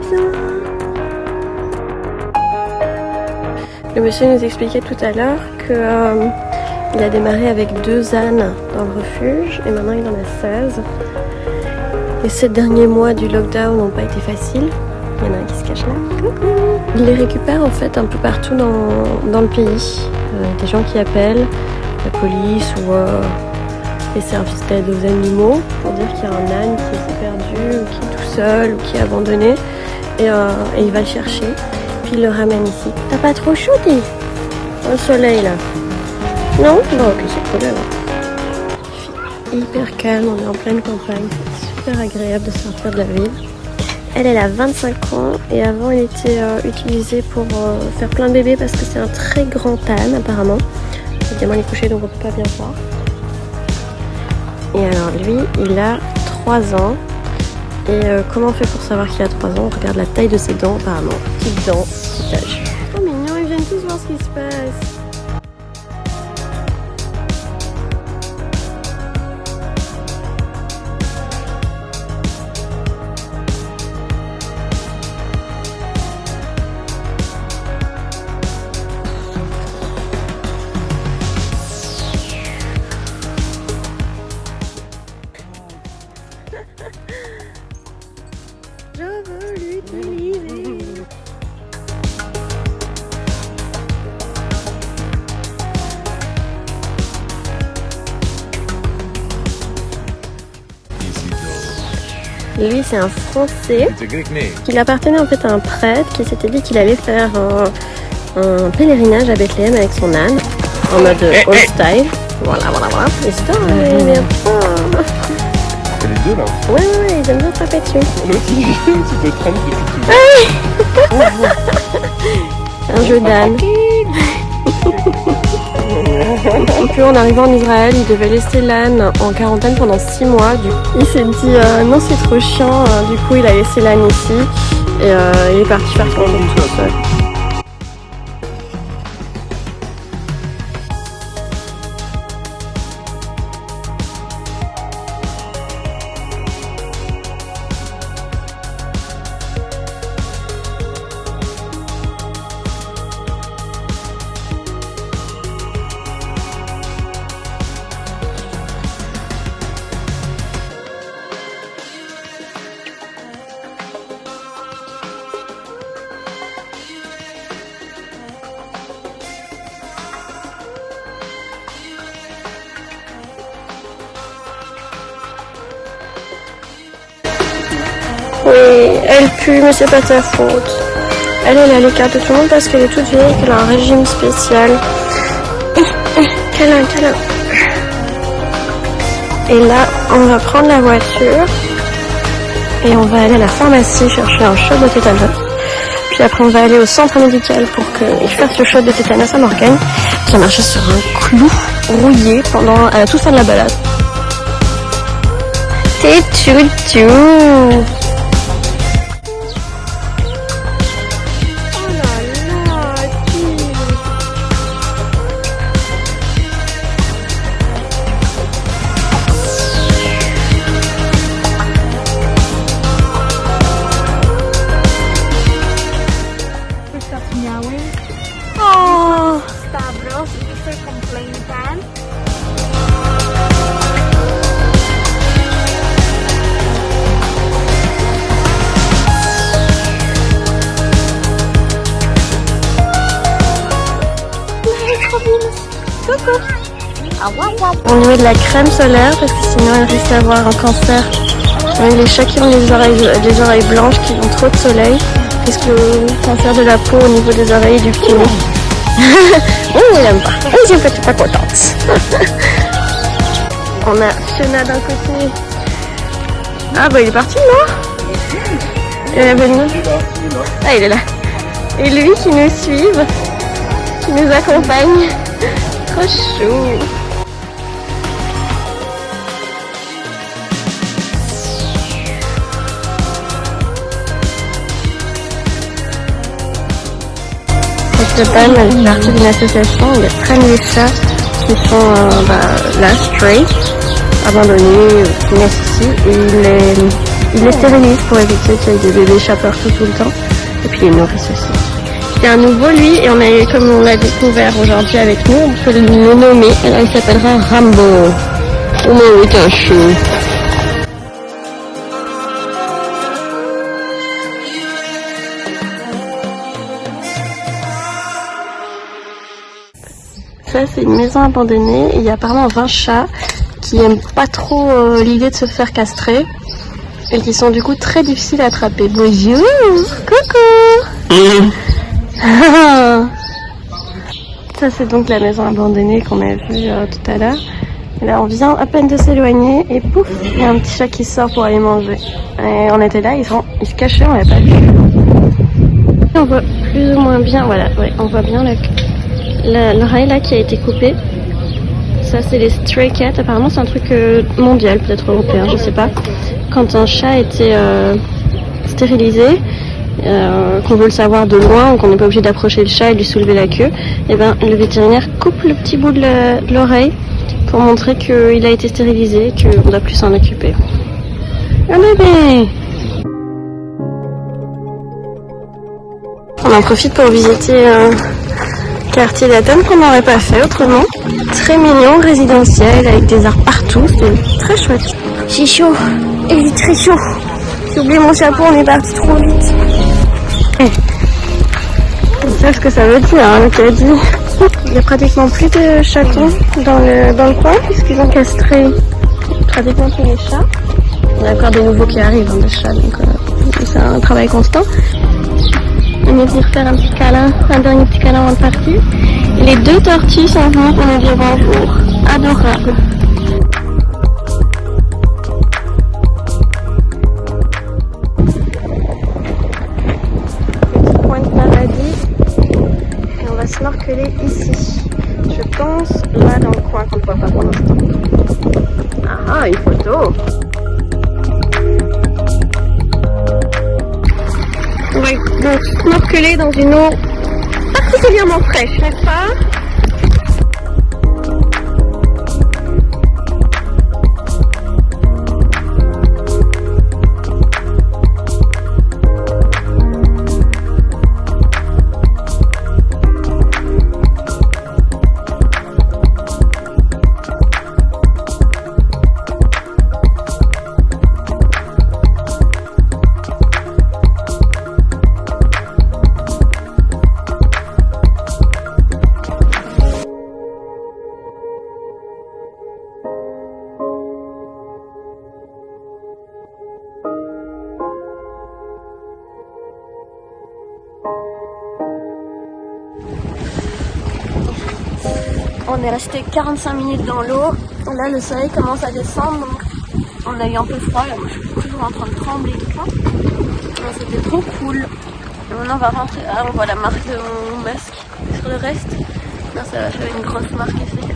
bien. Le monsieur nous expliquait tout à l'heure que il a démarré avec 2 ânes dans le refuge et maintenant il en a 16. Les 7 derniers mois du lockdown n'ont pas été faciles. Il y en a un qui se cache là. Coucou. Il les récupère en fait un peu partout dans le pays. Des gens qui appellent la police ou les services d'aide aux animaux pour dire qu'il y a un âne qui s'est perdu ou qui est tout seul ou qui est abandonné et il va le chercher puis il le ramène ici. T'as pas trop chaud t'es au soleil là? Non? Bon ok c'est cool alors. Hyper calme, on est en pleine campagne, c'est super agréable de sortir de la ville. Elle a 25 ans et avant elle était utilisée pour faire plein de bébés parce que c'est un très grand âne apparemment. Évidemment il est couché donc on peut pas bien voir. Et alors lui il a 3 ans et comment on fait pour savoir qu'il a 3 ans? On regarde la taille de ses dents apparemment. Petites dents, petit âge. Oh mignon, ils viennent tous voir ce qui se passe. Je veux l'utiliser. Lui, c'est un Français qui appartenait en fait à un prêtre qui s'était dit qu'il allait faire un pèlerinage à Bethléem avec son âne en mode old style. Voilà. Et c'est il est un peu... C'est les deux là. Ouais, ils aiment bien frapper dessus. L'autre il peut traîner depuis tout. Un jeu d'âne. Et puis en arrivant en Israël, il devait laisser l'âne en quarantaine pendant 6 mois. Il s'est dit non c'est trop chiant, du coup il a laissé l'âne ici et il est parti faire son tour tout seul. Oui, elle pue, mais c'est pas ta faute. Elle est à l'écart de tout le monde parce qu'elle est toute vieille et qu'elle a un régime spécial. Câlin. Et là, on va prendre la voiture et on va aller à la pharmacie chercher un shot de tétanos. Puis après, on va aller au centre médical pour qu'il fasse le shot de tétanos à Morgane qui a marché sur un clou rouillé pendant toute fin de la balade. C'est chouchou. Oh, Stavros, it's a complaint time. On lui met de la crème solaire parce que sinon elle risque d'avoir un cancer. Les chats qui ont les oreilles blanches, qui ont trop de soleil, risquent le cancer de la peau au niveau des oreilles et du pied. Il aime pas. Je suis pas contente. On a Fiona d'un côté. Ah bah il est parti, non? Il y en avait une autre. Ah il est là. Et lui qui nous suit, qui nous accompagne. Trop chou. Cette dame, elle fait partie d'une association où il y a très de chats qui sont là, stray, abandonnés, qui naissent ici, et Ils les stérilisent pour éviter qu'il y ait des bébés chats partout tout le temps. Et puis ils les nourrissent aussi. C'est un nouveau lui et comme on l'a découvert aujourd'hui avec nous, on peut le nommer. Et là il s'appellera Rambo. Oh mon oui, un chou. Ça c'est une maison abandonnée et il y a apparemment 20 chats qui aiment pas trop l'idée de se faire castrer et qui sont du coup très difficiles à attraper. Bonjour, coucou. Ça c'est donc la maison abandonnée qu'on a vue tout à l'heure. Et là on vient à peine de s'éloigner et pouf, il y a un petit chat qui sort pour aller manger. Et on était là, il se cachait, on l'a pas vu. On voit plus ou moins bien, voilà, ouais, on voit bien l'oreille là qui a été coupée. Ça c'est les stray cats, apparemment c'est un truc mondial, peut-être européen, je sais pas. Quand un chat était stérilisé, qu'on veut le savoir de loin ou qu'on n'est pas obligé d'approcher le chat et de lui soulever la queue, et ben le vétérinaire coupe le petit bout de l'oreille pour montrer qu'il a été stérilisé et qu'on doit plus s'en occuper. Un bébé! On en profite pour visiter quartier d'Athènes qu'on n'aurait pas fait autrement. Très mignon, résidentiel, avec des arbres partout, c'est très chouette. J'ai chaud, il est très chaud. J'ai oublié mon chapeau, on est parti trop vite. C'est ça ce que ça veut dire, hein, le caddie. Il n'y a pratiquement plus de chatons dans le coin, puisqu'ils ont castré pratiquement tous les chats. Il y a encore des nouveaux qui arrivent, hein, de chats, donc c'est un travail constant. On est venu faire un petit câlin, un dernier petit câlin avant de partir. Et les deux tortues sont venues pour nous dire bonjour. Adorable. Petit point de paradis. Et on va snorkeler ici. Je pense là dans le coin qu'on ne voit pas pour l'instant. Ah, une photo. On va donc snorkeler dans une eau particulièrement fraîche, n'est-ce pas? On est resté 45 minutes dans l'eau. Là, le soleil commence à descendre, donc on a eu un peu froid. Là, moi, je suis toujours en train de trembler tout ça. Mais c'était trop cool. Et maintenant, on va rentrer. Ah, on voit la marque de mon masque. Sur le reste, là, ça va faire une grosse marque ici.